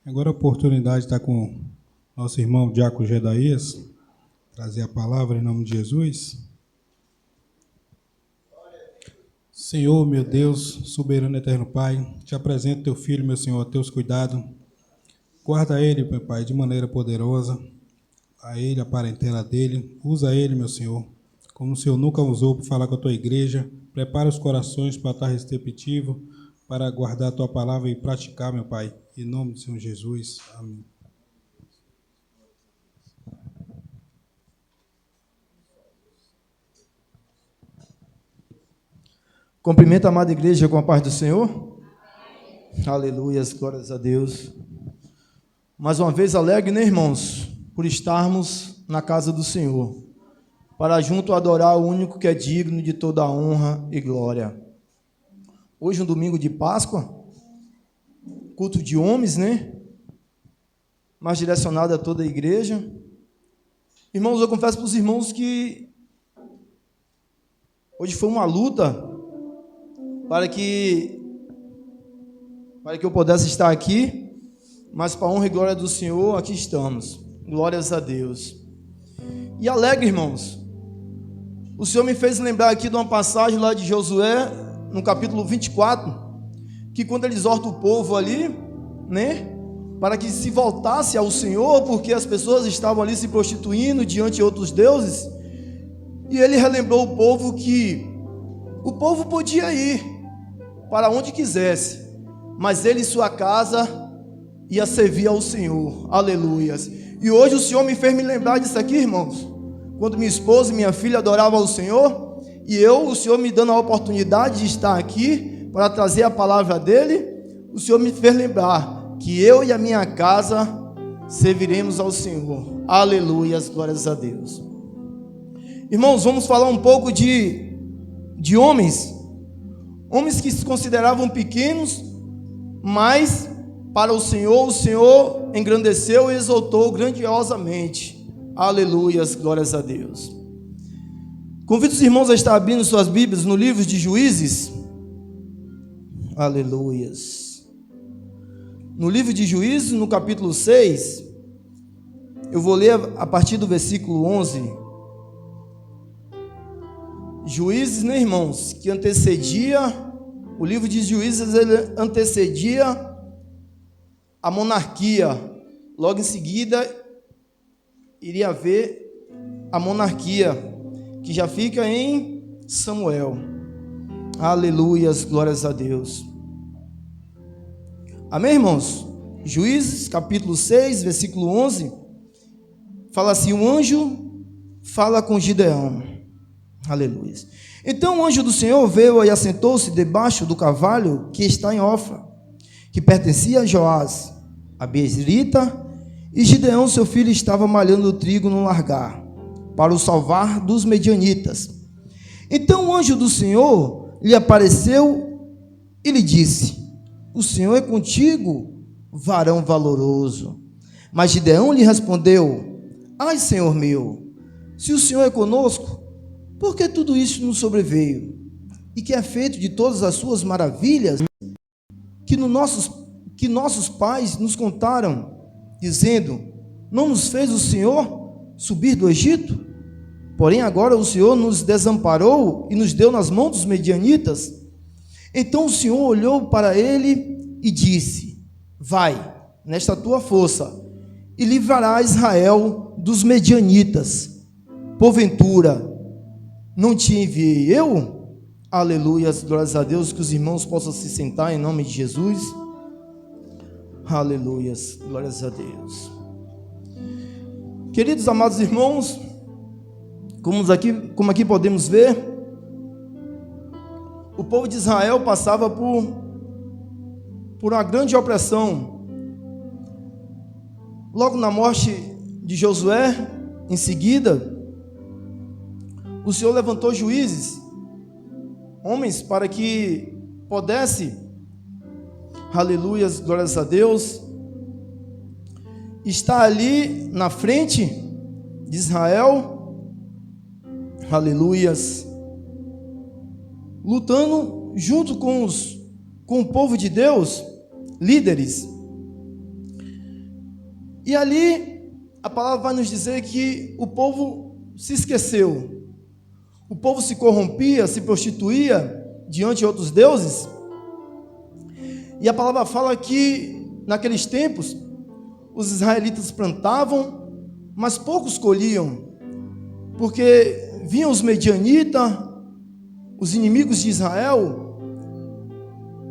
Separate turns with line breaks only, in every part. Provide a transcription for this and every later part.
Agora a oportunidade de estar com nosso irmão Diácono Gedaías, trazer a palavra em nome de Jesus. Senhor, meu Deus, soberano eterno Pai, te apresento teu filho, meu Senhor, a teus cuidados. Guarda ele, meu Pai, de maneira poderosa, a ele, a parentela dele. Usa ele, meu Senhor, como o Senhor nunca usou para falar com a tua igreja. Prepara os corações para estar receptivo, para guardar a tua palavra e praticar, meu Pai. Em nome do Senhor Jesus. Amém.
Cumprimento a amada igreja com a paz do Senhor. Amém. Aleluias, glórias a Deus. Mais uma vez alegre, né, irmãos, por estarmos na casa do Senhor, para junto adorar o único que é digno de toda a honra e glória. Hoje um domingo de Páscoa, culto de homens, né? Mas direcionado a toda a igreja. Irmãos, eu confesso para os irmãos que hoje foi uma luta para que eu pudesse estar aqui, mas para a honra e glória do Senhor, aqui estamos. Glórias a Deus. E alegre, irmãos, o Senhor me fez lembrar aqui de uma passagem lá de Josué, no capítulo 24, que quando ele exorta o povo ali, né, para que se voltasse ao Senhor, porque as pessoas estavam ali se prostituindo diante de outros deuses, e ele relembrou o povo que o povo podia ir para onde quisesse, mas ele e sua casa ia servir ao Senhor. Aleluias. E hoje o Senhor me fez me lembrar disso aqui, irmãos, quando minha esposa e minha filha adoravam ao Senhor, e o Senhor me dando a oportunidade de estar aqui para trazer a palavra dele, o Senhor me fez lembrar que eu e a minha casa serviremos ao Senhor. Aleluias, glórias a Deus. Irmãos, vamos falar um pouco de homens que se consideravam pequenos, mas para o Senhor engrandeceu e exaltou grandiosamente. Aleluias, glórias a Deus. Convido os irmãos a estar abrindo suas Bíblias no livro de Juízes. Aleluias. No livro de Juízes, no capítulo 6, eu vou ler a partir do versículo 11. Juízes, né, irmãos, que antecedia, o livro de Juízes, ele antecedia a monarquia. Logo em seguida, iria haver a monarquia, que já fica em Samuel. Aleluias, glórias a Deus. Amém, irmãos? Juízes, capítulo 6, versículo 11, fala assim: o anjo fala com Gideão. Aleluia. Então o anjo do Senhor veio e assentou-se debaixo do carvalho que está em Ofra, que pertencia a Joás, a Bezrita, e Gideão, seu filho, estava malhando o trigo no largar, para o salvar dos medianitas. Então o anjo do Senhor lhe apareceu e lhe disse: o Senhor é contigo, varão valoroso. Mas Gideão lhe respondeu: ai, Senhor meu, se o Senhor é conosco, por que tudo isso nos sobreveio? E que é feito de todas as suas maravilhas que nossos pais nos contaram, dizendo: não nos fez o Senhor subir do Egito? Porém agora o Senhor nos desamparou e nos deu nas mãos dos medianitas. Então o Senhor olhou para ele e disse: vai, nesta tua força, e livrará Israel dos medianitas. Porventura não te enviei eu? Aleluias, glórias a Deus. Que os irmãos possam se sentar em nome de Jesus. Aleluias, glórias a Deus. Queridos amados irmãos, como aqui podemos ver, o povo de Israel passava por uma grande opressão. Logo na morte de Josué, em seguida, o Senhor levantou juízes, homens, para que pudesse, aleluias, glórias a Deus, estar ali na frente de Israel, aleluias, lutando junto com o povo de Deus, líderes. E ali a palavra vai nos dizer que o povo se esqueceu. O povo se corrompia, se prostituía diante de outros deuses. E a palavra fala que naqueles tempos os israelitas plantavam, mas poucos colhiam, porque vinham os medianitas, os inimigos de Israel,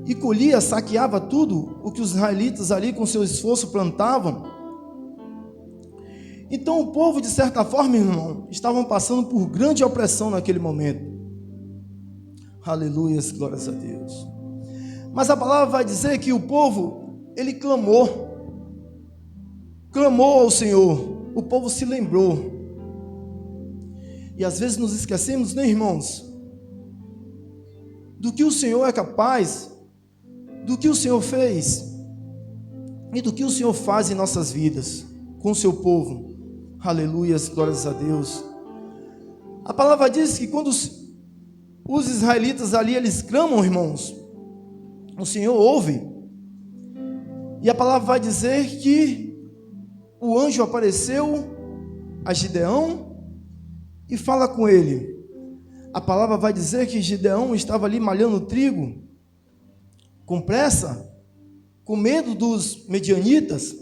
e colhia, saqueava tudo o que os israelitas ali com seu esforço plantavam. Então o povo, de certa forma, irmão, estavam passando por grande opressão naquele momento. Aleluia, glórias a Deus. Mas a palavra vai dizer que o povo, ele clamou ao Senhor, o povo se lembrou. E às vezes nos esquecemos, né, irmãos, do que o Senhor é capaz, do que o Senhor fez e do que o Senhor faz em nossas vidas, com o seu povo. Aleluia, glórias a Deus. A palavra diz que quando os israelitas ali, eles clamam, irmãos, o Senhor ouve. E a palavra vai dizer que o anjo apareceu a Gideão e fala com ele. A palavra vai dizer que Gideão estava ali malhando trigo, com pressa, com medo dos medianitas.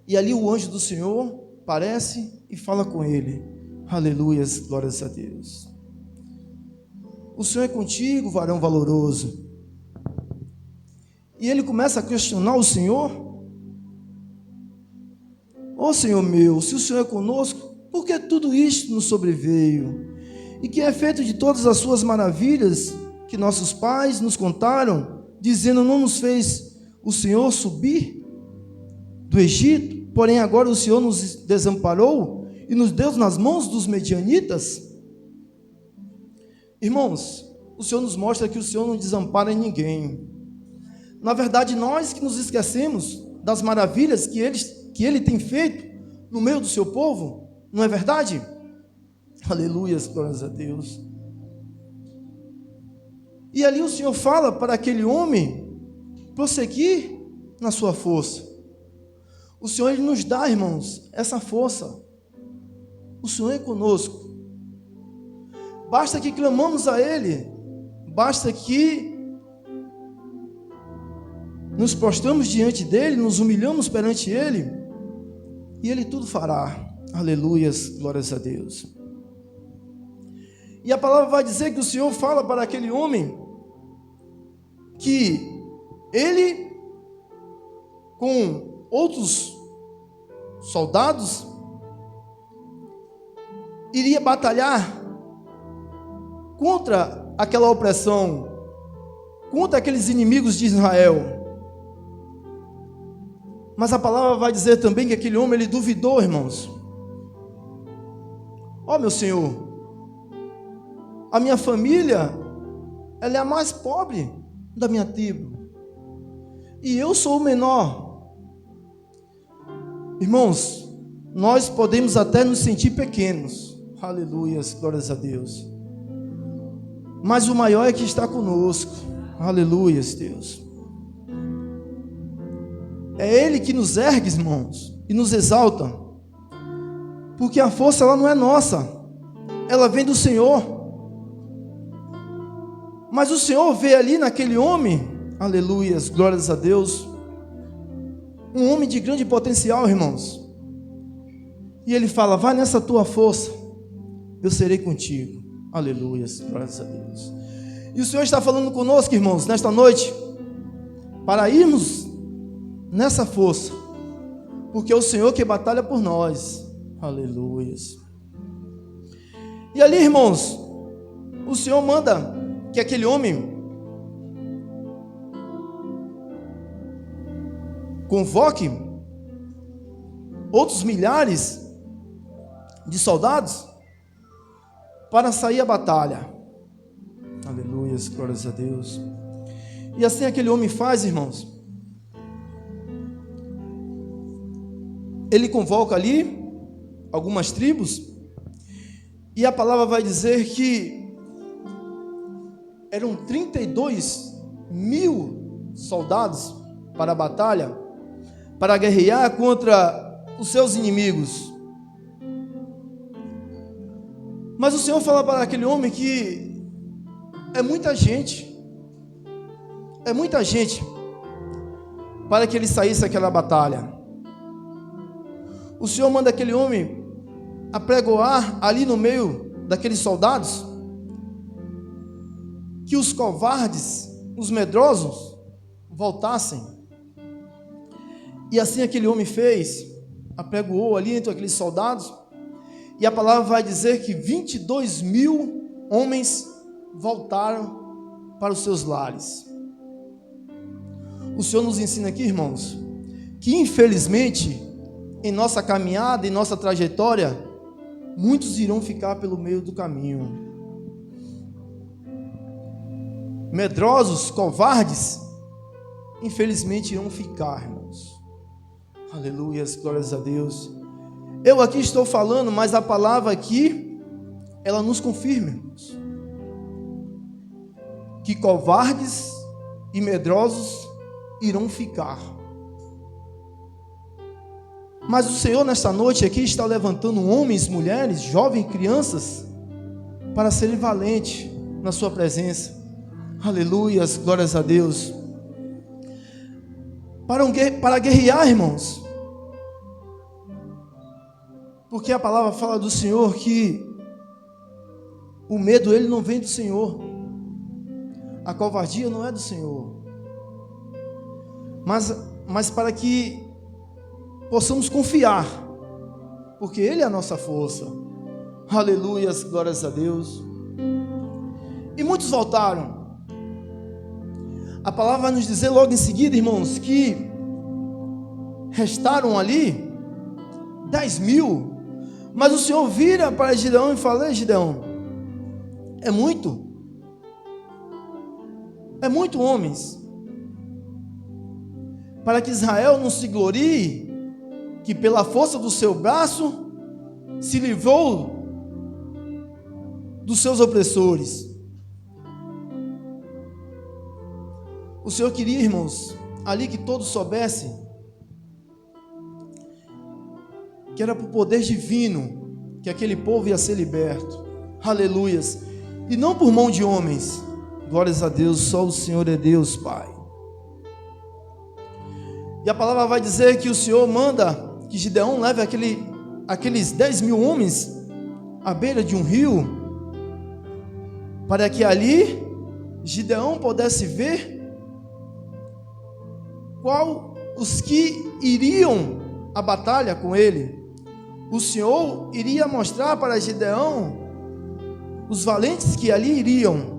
E ali o anjo do Senhor aparece e fala com ele. Aleluia, glórias a Deus. O Senhor é contigo, varão valoroso. E ele começa a questionar o Senhor. Ó Senhor meu, se o Senhor é conosco, por que tudo isto nos sobreveio? E que é feito de todas as suas maravilhas que nossos pais nos contaram, dizendo: não nos fez o Senhor subir do Egito, porém agora o Senhor nos desamparou e nos deu nas mãos dos medianitas? Irmãos, o Senhor nos mostra que o Senhor não desampara ninguém. Na verdade, nós que nos esquecemos das maravilhas que Ele tem feito no meio do seu povo, não é verdade? Aleluia, glórias a Deus. E ali o Senhor fala para aquele homem prosseguir na sua força. O Senhor, Ele nos dá, irmãos, essa força. O Senhor é conosco. Basta que clamamos a Ele, basta que nos prostramos diante dEle, nos humilhamos perante Ele, e Ele tudo fará. Aleluias, glórias a Deus. E a palavra vai dizer que o Senhor fala para aquele homem que ele, com outros soldados, iria batalhar contra aquela opressão, contra aqueles inimigos de Israel. Mas a palavra vai dizer também que aquele homem, ele duvidou, irmãos. Ó, meu Senhor, a minha família, ela é a mais pobre da minha tribo, e eu sou o menor. Irmãos, nós podemos até nos sentir pequenos, aleluias, glórias a Deus, mas o maior é que está conosco, aleluias, Deus. É Ele que nos ergue, irmãos, e nos exalta, porque a força ela não é nossa, ela vem do Senhor. Mas o Senhor vê ali naquele homem, aleluias, glórias a Deus, um homem de grande potencial, irmãos. E Ele fala: vai nessa tua força, eu serei contigo. Aleluias, glórias a Deus. E o Senhor está falando conosco, irmãos, nesta noite, para irmos nessa força, porque é o Senhor que batalha por nós. Aleluias. E ali, irmãos, o Senhor manda que aquele homem convoque outros milhares de soldados para sair à batalha. Aleluia, glórias a Deus. E assim aquele homem faz, irmãos. Ele convoca ali algumas tribos, e a palavra vai dizer que eram 32 mil soldados para a batalha, para guerrear contra os seus inimigos. Mas o Senhor fala para aquele homem que é muita gente para que ele saísse daquela batalha. O Senhor manda aquele homem apregoar ali no meio daqueles soldados que os covardes, os medrosos, voltassem. E assim aquele homem fez, apregoou ali entre aqueles soldados, e a palavra vai dizer que 22.000 homens voltaram para os seus lares. O Senhor nos ensina aqui, irmãos, que infelizmente, em nossa caminhada, em nossa trajetória, muitos irão ficar pelo meio do caminho. Medrosos, covardes, infelizmente irão ficar, irmãos. Aleluias, glórias a Deus. Eu aqui estou falando, mas a palavra aqui, ela nos confirma, irmãos, que covardes e medrosos irão ficar. Mas o Senhor nesta noite aqui está levantando homens, mulheres, jovens, crianças, para serem valentes na sua presença. Aleluias, glórias a Deus. Para guerrear, irmãos. Porque a palavra fala do Senhor que o medo, ele não vem do Senhor. A covardia não é do Senhor. Mas para que possamos confiar, porque Ele é a nossa força. Aleluias, glórias a Deus. E muitos voltaram. A palavra vai nos dizer logo em seguida, irmãos, que restaram ali 10.000. Mas o Senhor vira para Gideão e fala: Gideão, é muito homens, para que Israel não se glorie que pela força do seu braço se livrou dos seus opressores. O Senhor queria, irmãos, ali que todos soubessem que era por poder divino que aquele povo ia ser liberto. Aleluias. E não por mão de homens. Glórias a Deus, só o Senhor é Deus, Pai. E a palavra vai dizer que o Senhor manda que Gideão leve aqueles 10.000 homens à beira de um rio, para que ali Gideão pudesse ver qual os que iriam à batalha com ele. O Senhor iria mostrar para Gideão os valentes que ali iriam,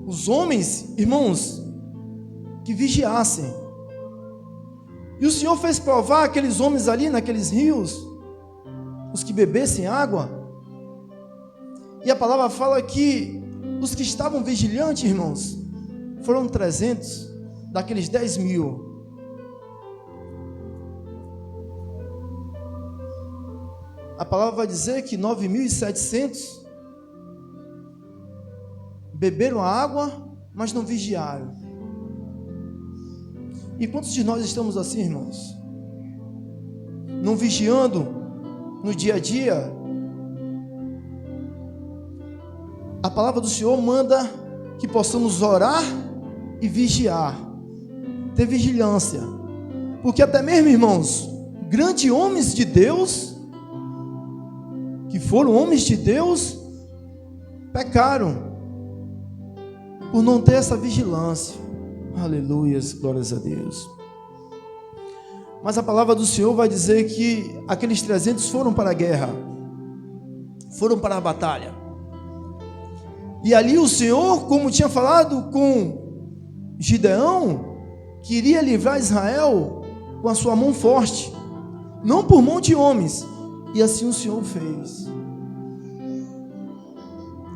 os homens, irmãos, que vigiassem. E o Senhor fez provar aqueles homens ali naqueles rios, os que bebessem água. E a palavra fala que os que estavam vigilantes, irmãos, foram 300 daqueles 10.000. A palavra vai dizer que 9.700 beberam a água, mas não vigiaram. E quantos de nós estamos assim, irmãos? Não vigiando no dia a dia? A palavra do Senhor manda que possamos orar e vigiar, ter vigilância, porque até mesmo, irmãos, grandes homens de Deus, que foram homens de Deus, pecaram por não ter essa vigilância. Aleluias, glórias a Deus. Mas a palavra do Senhor vai dizer que aqueles 300 foram para a guerra, foram para a batalha. E ali o Senhor, como tinha falado com Gideão, queria livrar Israel com a sua mão forte, não por mão de homens. E assim o Senhor fez.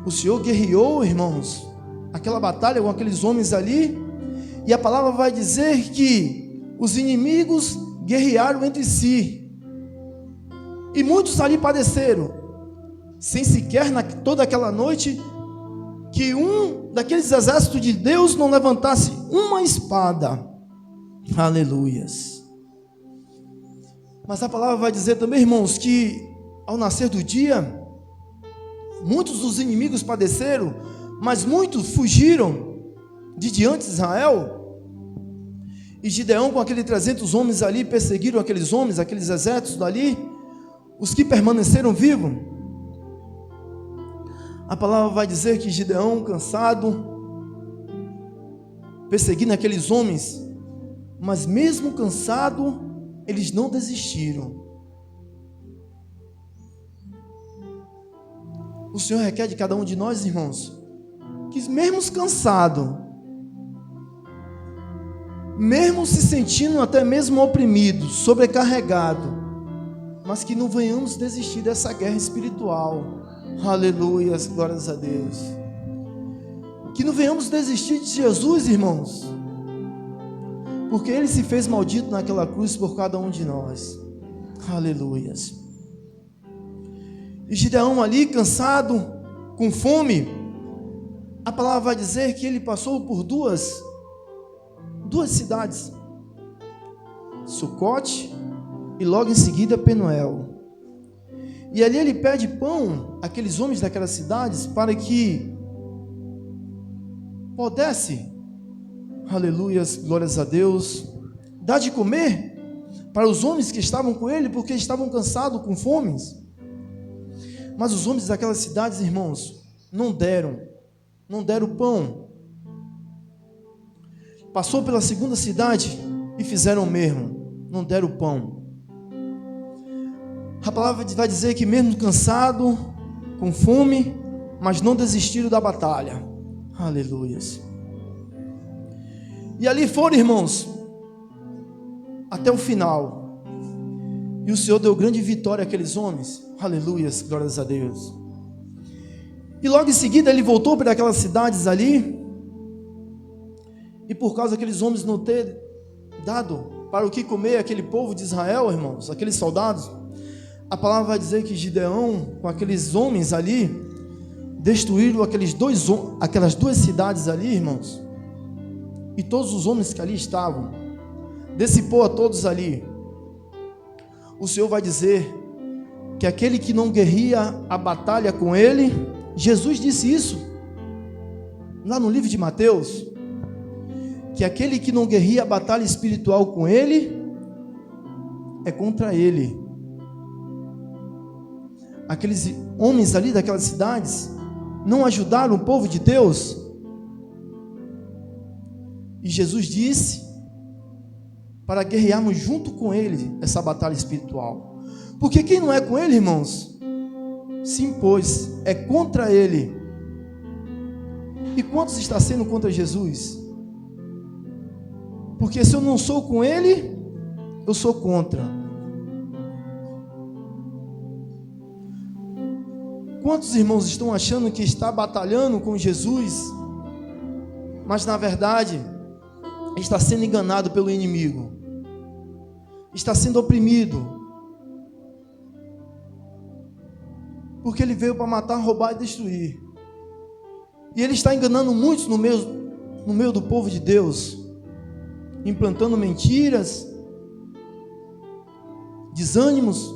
O Senhor guerreou, irmãos, aquela batalha com aqueles homens ali. E a palavra vai dizer que os inimigos guerrearam entre si. E muitos ali padeceram, sem sequer toda aquela noite que um daqueles exércitos de Deus não levantasse uma espada. Aleluias. Mas a palavra vai dizer também, irmãos, que ao nascer do dia, muitos dos inimigos padeceram, mas muitos fugiram de diante de Israel. E Gideão, com aqueles 300 homens ali, perseguiram aqueles homens, aqueles exércitos dali, os que permaneceram vivos. A palavra vai dizer que Gideão, cansado, perseguindo aqueles homens, mas mesmo cansado, eles não desistiram. O Senhor requer de cada um de nós, irmãos, que mesmo cansado, mesmo se sentindo até mesmo oprimido, sobrecarregado, mas que não venhamos desistir dessa guerra espiritual. Aleluia, glórias a Deus. Que não venhamos desistir de Jesus, irmãos, porque Ele se fez maldito naquela cruz por cada um de nós. Aleluia. E Gideão ali, cansado, com fome, a palavra vai dizer que ele passou por duas cidades, Sucote e logo em seguida Penuel. E ali ele pede pão àqueles homens daquelas cidades para que pudesse, aleluia, glórias a Deus, dar de comer para os homens que estavam com ele, porque estavam cansados, com fome. Mas os homens daquelas cidades, irmãos, não deram pão. Passou pela segunda cidade e fizeram o mesmo, não deram pão. A palavra vai dizer que mesmo cansado, com fome, mas não desistiram da batalha. Aleluia. E ali foram, irmãos, até o final. E o Senhor deu grande vitória àqueles homens. Aleluia, glórias a Deus. E logo em seguida ele voltou para aquelas cidades ali. E por causa daqueles homens não ter dado para o que comer aquele povo de Israel, irmãos, aqueles soldados, a palavra vai dizer que Gideão, com aqueles homens ali, destruíram aquelas duas cidades ali, irmãos, e todos os homens que ali estavam, dissipou a todos ali. O Senhor vai dizer que aquele que não guerria a batalha com ele, Jesus disse isso lá no livro de Mateus, que aquele que não guerria a batalha espiritual com ele, é contra ele. Aqueles homens ali daquelas cidades não ajudaram o povo de Deus. E Jesus disse para guerrearmos junto com ele essa batalha espiritual. Porque quem não é com ele, irmãos, se impôs, é contra ele. E quantos está sendo contra Jesus? Porque se eu não sou com ele, eu sou contra. Quantos irmãos estão achando que está batalhando com Jesus, mas na verdade está sendo enganado pelo inimigo, está sendo oprimido, porque ele veio para matar, roubar e destruir. E ele está enganando muitos no meio do povo de Deus, implantando mentiras, desânimos,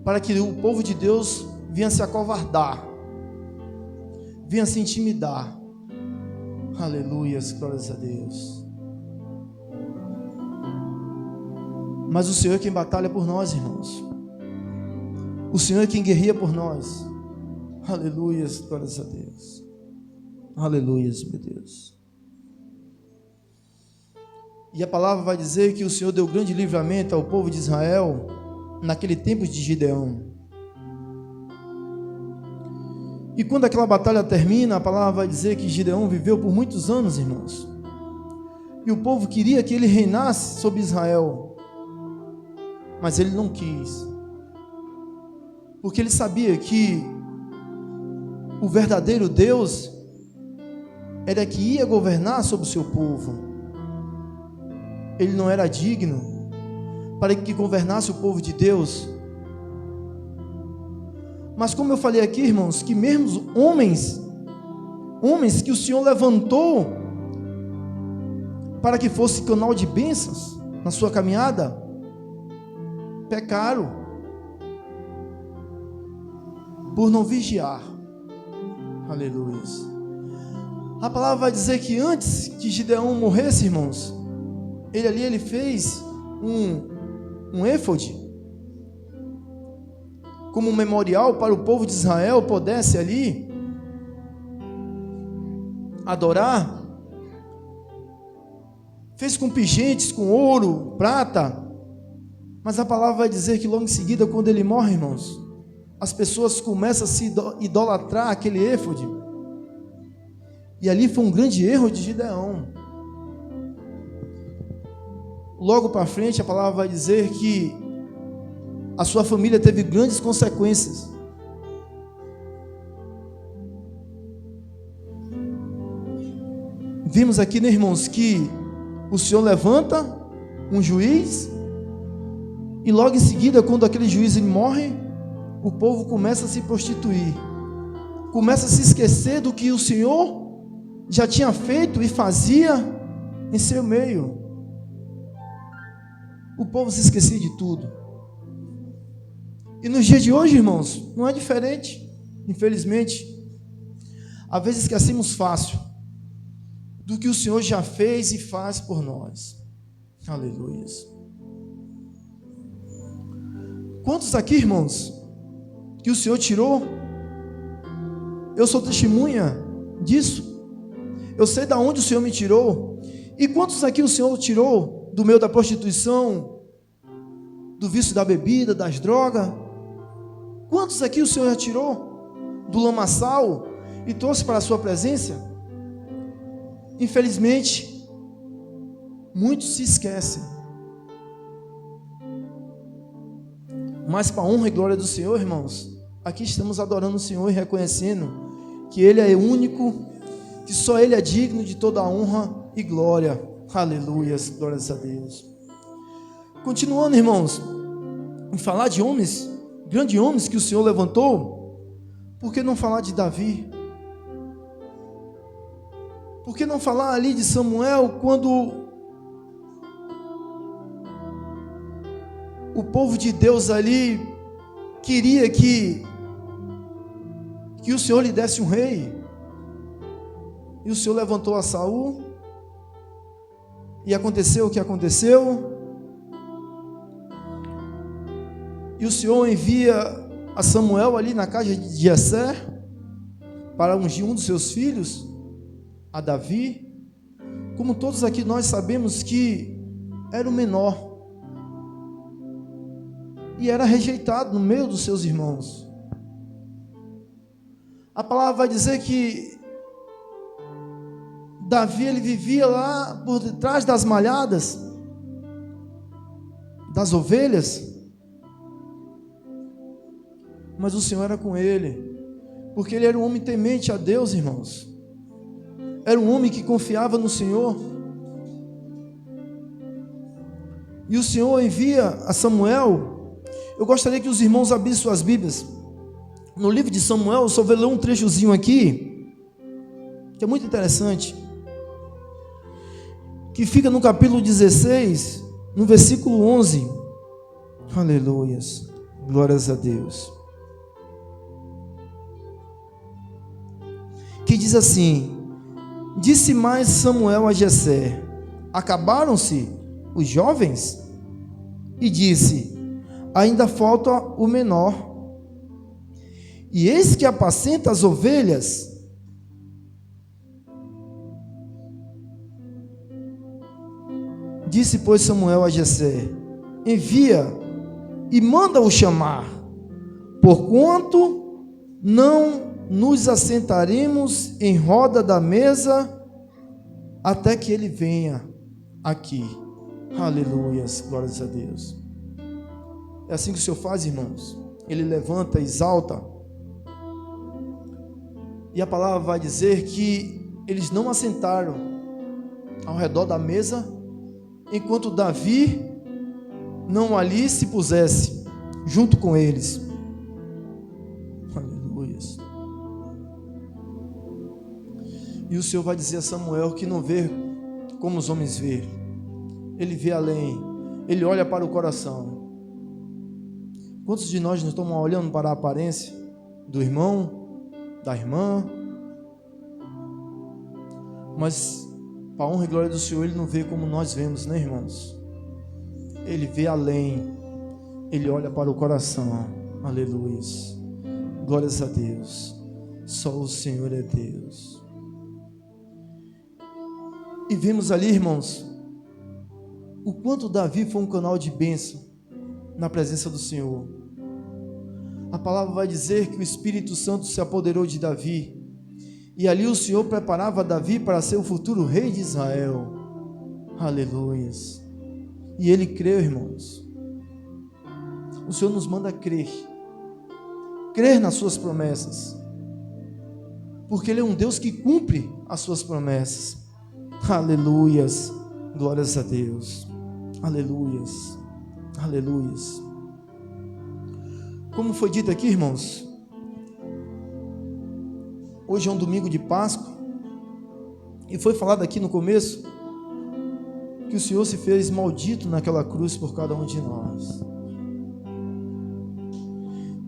para que o povo de Deus venha se acovardar, venha se intimidar. Aleluia, glórias a Deus. Mas o Senhor é quem batalha por nós, irmãos. O Senhor é quem guerreia por nós. Aleluia, glórias a Deus. Aleluia, meu Deus. E a palavra vai dizer que o Senhor deu grande livramento ao povo de Israel naquele tempo de Gideão. E quando aquela batalha termina, a palavra vai dizer que Gideão viveu por muitos anos, irmãos. E o povo queria que ele reinasse sobre Israel, mas ele não quis, porque ele sabia que o verdadeiro Deus era que ia governar sobre o seu povo. Ele não era digno para que governasse o povo de Deus. Mas como eu falei aqui, irmãos, que mesmo homens que o Senhor levantou para que fosse canal de bênçãos na sua caminhada, pecaram por não vigiar. Aleluia. A palavra vai dizer que antes que Gideão morresse, irmãos, ele fez um éfode como um memorial para o povo de Israel pudesse ali adorar. Fez com pingentes, com ouro, prata. Mas a palavra vai dizer que logo em seguida, quando ele morre, irmãos, as pessoas começam a se idolatrar aquele éfode. E ali foi um grande erro de Gideão. Logo para frente, a palavra vai dizer que a sua família teve grandes consequências. Vimos aqui, né, irmãos, que o Senhor levanta um juiz, e logo em seguida, quando aquele juiz morre, o povo começa a se prostituir, começa a se esquecer do que o Senhor já tinha feito e fazia em seu meio. O povo se esquecia de tudo. E nos dias de hoje, irmãos, não é diferente, infelizmente. Às vezes esquecemos fácil do que o Senhor já fez e faz por nós. Aleluia. Quantos aqui, irmãos, que o Senhor tirou? Eu sou testemunha disso. Eu sei de onde o Senhor me tirou. E quantos aqui o Senhor tirou do meio da prostituição, do vício da bebida, das drogas? Quantos aqui o Senhor já tirou do lamaçal e trouxe para a sua presença? Infelizmente, muitos se esquecem. Mas para a honra e glória do Senhor, irmãos, aqui estamos adorando o Senhor e reconhecendo que Ele é único, que só Ele é digno de toda a honra e glória. Aleluia, glórias a Deus. Continuando, irmãos, em falar de homens, grandes homens que o Senhor levantou, por que não falar de Davi? Por que não falar ali de Samuel, quando o povo de Deus ali queria que o Senhor lhe desse um rei, e o Senhor levantou a Saul, e aconteceu o que aconteceu, e o Senhor envia a Samuel ali na casa de Jessé, para ungir um dos seus filhos, a Davi. Como todos aqui nós sabemos que era o menor, e era rejeitado no meio dos seus irmãos. A palavra vai dizer que Davi, ele vivia lá por detrás das malhadas, das ovelhas, mas o Senhor era com ele, porque ele era um homem temente a Deus, irmãos. Era um homem que confiava no Senhor. E o Senhor envia a Samuel. Eu gostaria que os irmãos abrissem suas Bíblias no livro de Samuel. Eu só vou ler um trechozinho aqui, que é muito interessante, que fica no capítulo 16, no versículo 11. Aleluias, glórias a Deus. Que diz assim: disse mais Samuel a Jessé: acabaram-se os jovens? E disse: ainda falta o menor, e eis que apacenta as ovelhas. Disse, pois, Samuel a Jessé: envia e manda-o chamar, porquanto não nos assentaremos em roda da mesa até que ele venha aqui. Aleluias, glórias a Deus. É assim que o Senhor faz, irmãos. Ele levanta, exalta. E a palavra vai dizer que eles não assentaram ao redor da mesa enquanto Davi não ali se pusesse junto com eles. Aleluias. E o Senhor vai dizer a Samuel que não vê como os homens vê. Ele vê além. Ele olha para o coração. Quantos de nós não estamos olhando para a aparência do irmão, da irmã? Mas, para a honra e glória do Senhor, Ele não vê como nós vemos, né, irmãos? Ele vê além, Ele olha para o coração. Aleluia. Glórias a Deus. Só o Senhor é Deus. E vimos ali, irmãos, o quanto Davi foi um canal de bênção na presença do Senhor. A palavra vai dizer que o Espírito Santo se apoderou de Davi, e ali o Senhor preparava Davi para ser o futuro rei de Israel. Aleluias. E ele creu, irmãos. O Senhor nos manda crer nas suas promessas, porque Ele é um Deus que cumpre as suas promessas. Aleluias, glórias a Deus. Aleluias, aleluias. Como foi dito aqui, irmãos, hoje é um domingo de Páscoa, e foi falado aqui no começo que o Senhor se fez maldito naquela cruz por cada um de nós.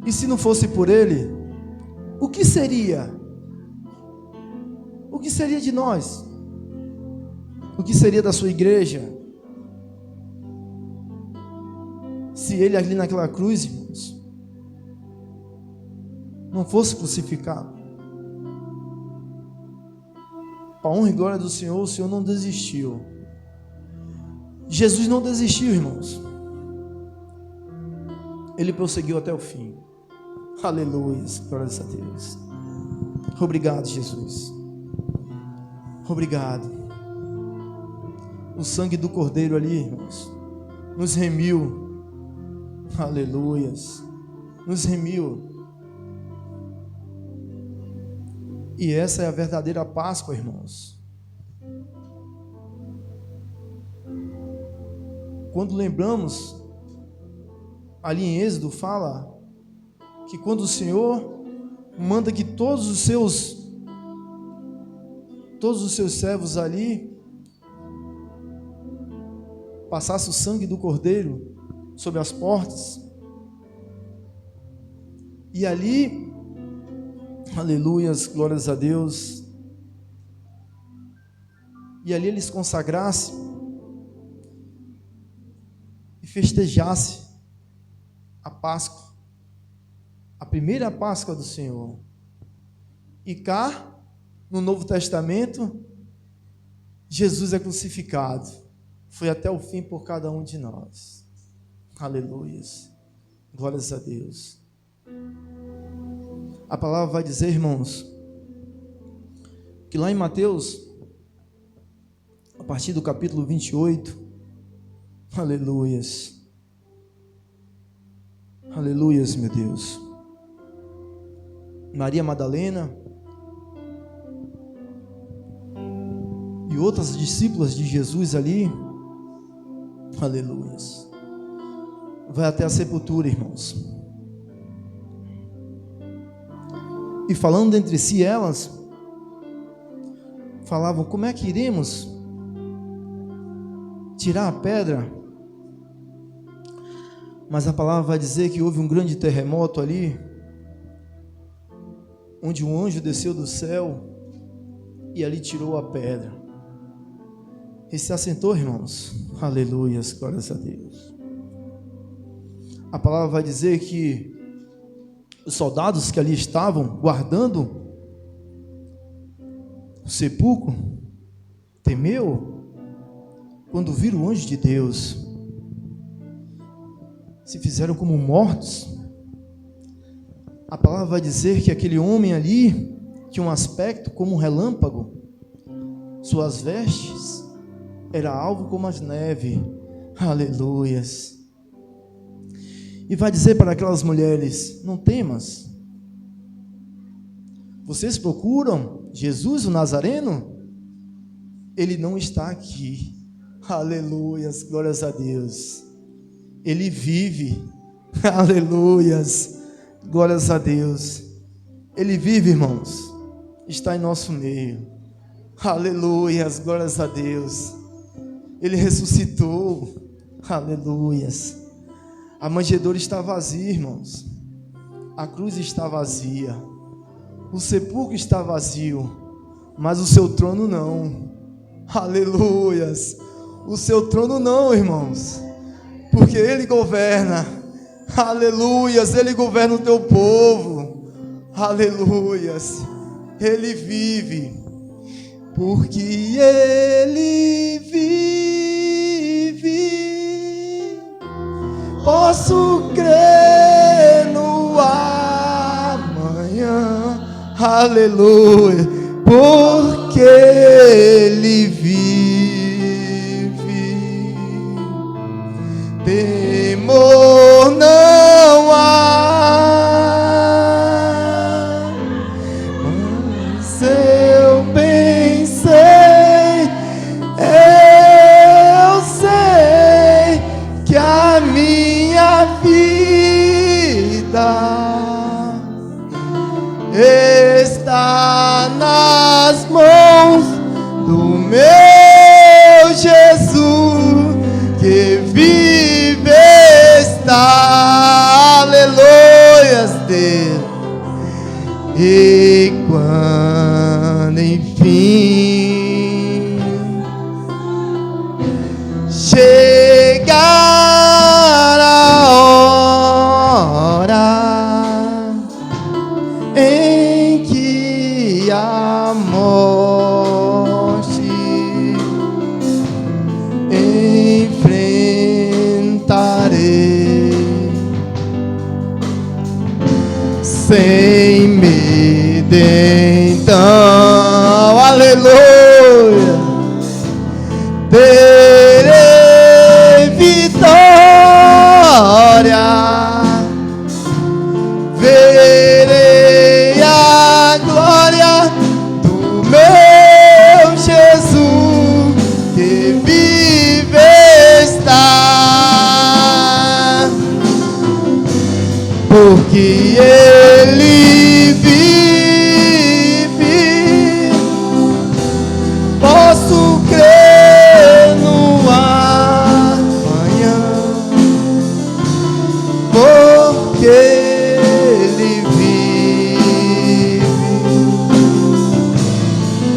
E se não fosse por Ele, o que seria? O que seria de nós? O que seria da sua igreja? Se Ele ali naquela cruz, irmãos, não fosse crucificado. Para a honra e glória do Senhor, o Senhor não desistiu. Jesus não desistiu, irmãos. Ele prosseguiu até o fim. Aleluia, glórias a Deus. Obrigado, Jesus. Obrigado. O sangue do Cordeiro ali, irmãos, nos remiu. Aleluias. Nos remiu. E essa é a verdadeira Páscoa, irmãos. Quando lembramos, ali em Êxodo fala que quando o Senhor manda que todos os seus servos ali passassem o sangue do Cordeiro sobre as portas, e ali, aleluias, glórias a Deus, e ali eles consagrassem e festejassem a Páscoa, a primeira Páscoa do Senhor. E cá, no Novo Testamento, Jesus é crucificado, foi até o fim por cada um de nós. Aleluias, glórias a Deus. A palavra vai dizer, irmãos, que lá em Mateus, a partir do capítulo 28, aleluias, aleluias, meu Deus, Maria Madalena e outras discípulas de Jesus ali, aleluias, vai até a sepultura, irmãos, e falando entre si, elas falavam: como é que iremos tirar a pedra? Mas a palavra vai dizer que houve um grande terremoto ali, onde um anjo desceu do céu e ali tirou a pedra e se assentou, irmãos. Aleluias, glórias a Deus. A palavra vai dizer que os soldados que ali estavam guardando o sepulcro temeu quando viram o anjo de Deus, se fizeram como mortos. A palavra vai dizer que aquele homem ali tinha um aspecto como um relâmpago, suas vestes era alvo como as neve. Aleluias. E vai dizer para aquelas mulheres: não temas, vocês procuram Jesus o Nazareno? Ele não está aqui. Aleluias, glórias a Deus. Ele vive. Aleluias, glórias a Deus. Ele vive, irmãos, está em nosso meio. Aleluias, glórias a Deus. Ele ressuscitou. Aleluias. A manjedoura está vazia, irmãos. A cruz está vazia. O sepulcro está vazio. Mas o seu trono não. Aleluias. O seu trono não, irmãos. Porque Ele governa. Aleluias. Ele governa o teu povo. Aleluias. Ele vive. Porque Ele vive. Posso crer no amanhã. Aleluia. Porque Ele vive. Temor não há. Mas eu pensei, eu sei que a minha vida está nas mãos do meu Jesus, que vive está, aleluias, Deus. E quando enfim chegar a hora em que a morte enfrentarei sem medo, então, aleluia, terei vitória. Verei a glória do meu Jesus, que vive está. Porque Ele vive, posso crer no amanhã. Porque Ele vive,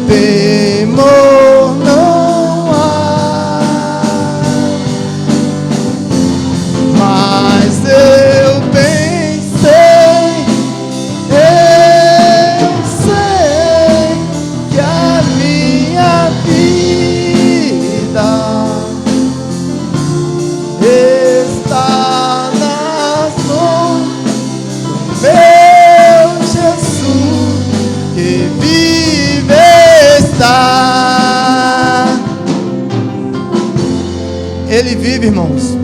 temor não há. Mas eu pensei, eu sei que a minha vida está nas mãos do meu Jesus, que vive está. Ele vive, irmãos.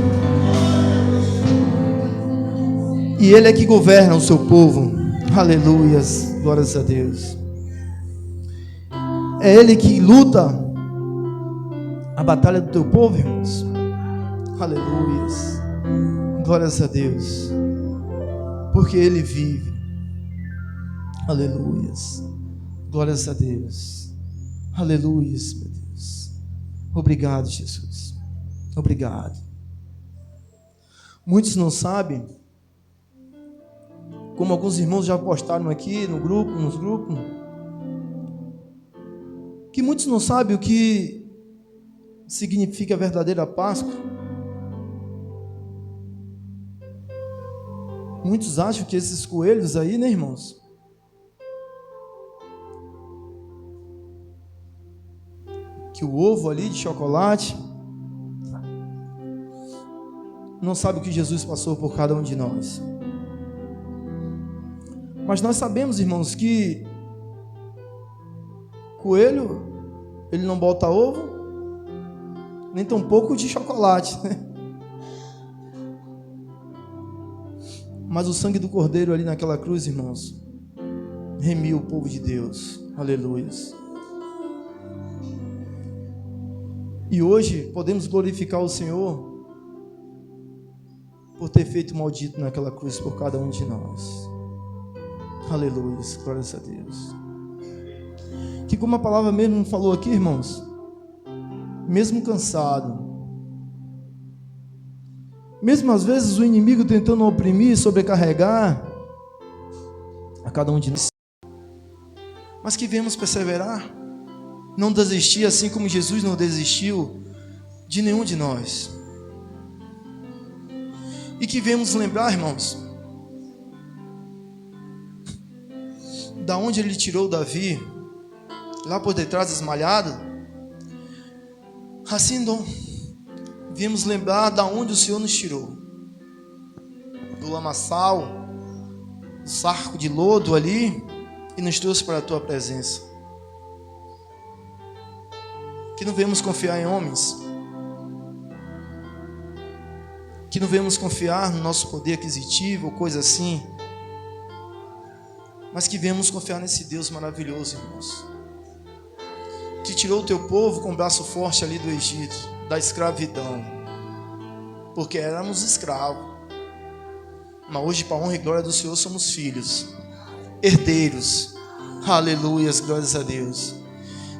E Ele é que governa o seu povo. Aleluias, glórias a Deus. É Ele que luta a batalha do teu povo, irmãos. Aleluias, glórias a Deus. Porque Ele vive. Aleluias, glórias a Deus. Aleluias, meu Deus. Obrigado, Jesus. Obrigado. Muitos não sabem, como alguns irmãos já postaram aqui no grupo, nos grupos, que muitos não sabem o que significa a verdadeira Páscoa. Muitos acham que esses coelhos aí, né, irmãos, que o ovo ali de chocolate, não sabe o que Jesus passou por cada um de nós. Mas nós sabemos, irmãos, que coelho, ele não bota ovo, nem tampouco de chocolate, né? Mas o sangue do Cordeiro ali naquela cruz, irmãos, remiu o povo de Deus. Aleluia. E hoje podemos glorificar o Senhor por ter feito o maldito naquela cruz por cada um de nós. Aleluia, glórias a Deus. Que como a palavra mesmo falou aqui, irmãos, mesmo cansado, Mesmo às vezes o inimigo tentando oprimir, sobrecarregar a cada um de nós, mas que venhamos perseverar, não desistir, assim como Jesus não desistiu de nenhum de nós. E que venhamos lembrar, irmãos, da onde ele tirou Davi, lá por detrás desmalhado. Assim, viemos lembrar da onde o Senhor nos tirou, do lamaçal, do saco de lodo ali, e nos trouxe para a tua presença. Que não venhamos confiar em homens, que não venhamos confiar no nosso poder aquisitivo ou coisa assim, mas que venhamos confiar nesse Deus maravilhoso, irmãos, que tirou o teu povo com o braço forte ali do Egito, da escravidão, porque éramos escravos, mas hoje, para a honra e glória do Senhor, somos filhos, herdeiros, aleluias, glórias a Deus,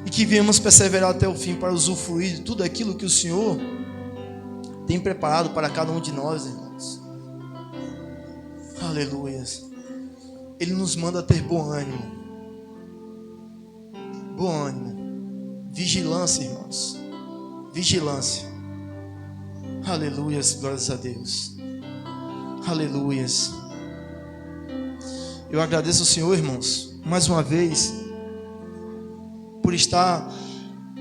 e que venhamos perseverar até o fim para usufruir de tudo aquilo que o Senhor tem preparado para cada um de nós, irmãos, aleluias. Ele nos manda ter bom ânimo, vigilância, irmãos, vigilância, aleluias, glórias a Deus, aleluias. Eu agradeço ao Senhor, irmãos, mais uma vez, por estar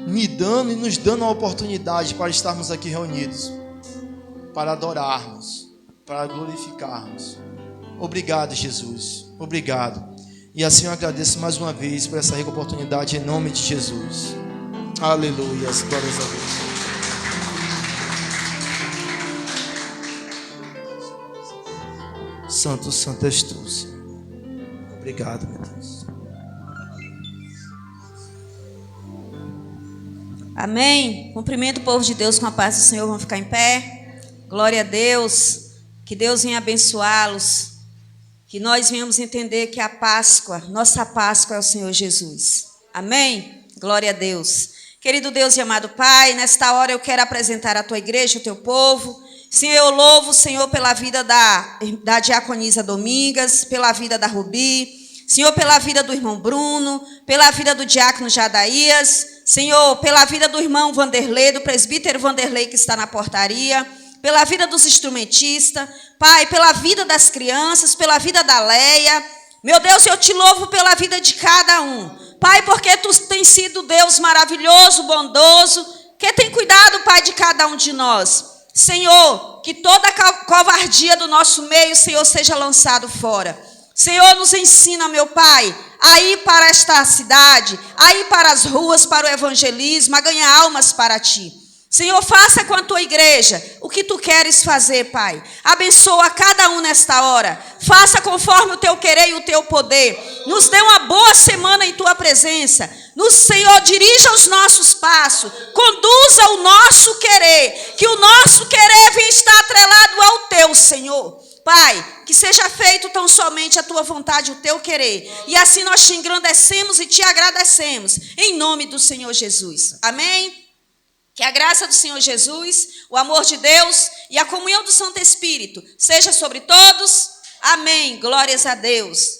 me dando e nos dando a oportunidade para estarmos aqui reunidos, para adorarmos, para glorificarmos. Obrigado, Jesus, obrigado. E assim eu agradeço mais uma vez por essa rica oportunidade em nome de Jesus. Aleluia, glórias a Deus. Santo, santo és tu, Senhor. Obrigado, meu Deus.
Amém. Cumprimento o povo de Deus com a paz do Senhor. Vamos ficar em pé. Glória a Deus. Que Deus venha abençoá-los. Que nós venhamos entender que a Páscoa, nossa Páscoa é o Senhor Jesus. Amém? Glória a Deus. Querido Deus e amado Pai, nesta hora eu quero apresentar a tua igreja, o teu povo. Senhor, eu louvo o Senhor pela vida da diaconisa Domingas, pela vida da Rubi, Senhor, pela vida do irmão Bruno, pela vida do diácono Jadaías, Senhor, pela vida do irmão Vanderlei, do presbítero Vanderlei que está na portaria, pela vida dos instrumentistas, Pai, pela vida das crianças, pela vida da Leia. Meu Deus, eu te louvo pela vida de cada um. Pai, porque tu tens sido Deus maravilhoso, bondoso, que tem cuidado, Pai, de cada um de nós. Senhor, que toda covardia do nosso meio, Senhor, seja lançado fora. Senhor, nos ensina, meu Pai, a ir para esta cidade, a ir para as ruas, para o evangelismo, a ganhar almas para ti. Senhor, faça com a tua igreja o que tu queres fazer, Pai. Abençoa cada um nesta hora. Faça conforme o teu querer e o teu poder. Nos dê uma boa semana em tua presença. Senhor, dirija os nossos passos. Conduza o nosso querer. Que o nosso querer venha estar atrelado ao teu, Senhor. Pai, que seja feito tão somente a tua vontade, o teu querer. E assim nós te engrandecemos e te agradecemos. Em nome do Senhor Jesus. Amém? Que a graça do Senhor Jesus, o amor de Deus e a comunhão do Santo Espírito seja sobre todos. Amém. Glórias a Deus.